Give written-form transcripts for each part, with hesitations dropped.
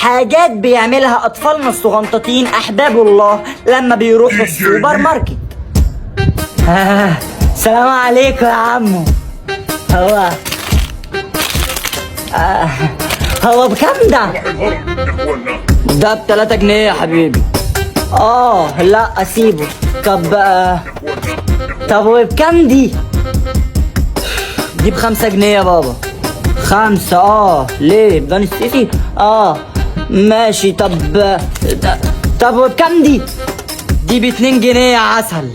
حاجات بيعملها اطفالنا الصغنططين احباب الله لما بيروحوا السوبر ماركت. سلام عليكم يا عمو. هو هو بكام ده؟ ده ب3 جنيه يا حبيبي. لا اسيبه. طب وبكام دي؟ دي ب5 جنيه يا بابا. 5 ليه؟ بدان السيسي؟ ماشي. طب وبكام دي؟ دي ب2 جنيه يا عسل.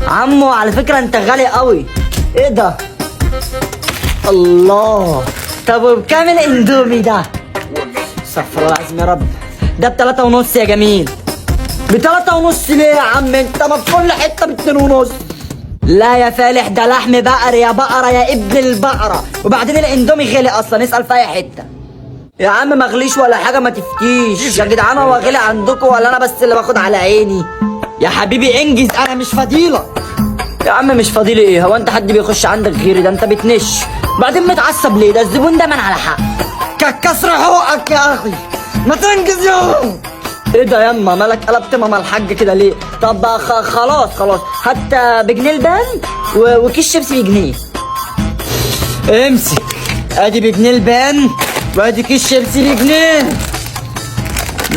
عمو على فكرة انت غالي قوي. ايه ده؟ الله. طب وبكام الاندومي ده؟ استغفر الله العظيم يا رب. ده ب3.5 يا جميل. ب3.5 ليه يا عم؟ انت ما في كل حتة ب2.5. لا يا فالح، ده لحم بقر يا بقرة يا ابن البقرة. وبعدين الاندومي غالي اصلا، اسأل في اي حتة. يا عم مغليش ولا حاجة، ما تفتيش يا جدعان. هو غالي عندكم ولا انا بس اللي باخد على عيني؟ يا حبيبي انجز، انا مش فضيلة. يا عم مش فضيلة ايه؟ هو انت حد بيخش عندك غيري؟ ده انت بتنش. بعدين متعصب ليه؟ ده الزبون دايما على حق. كسر حقوقك يا اخي، ما تنجز يوم. ايه ده ياما؟ مالك قلبت ماما الحاج كده ليه؟ طب خلاص هات بجنيه البان وكيس شيبسي بجنيه. امسك، ادي بجنيه البان وادي كيس شيبسي بجنيه.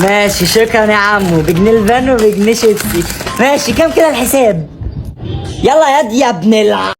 ماشي شكرا يا عمو. بجنيه البان وبجنيه شيبسي. ماشي، كام كده الحساب؟ يلا يا ابن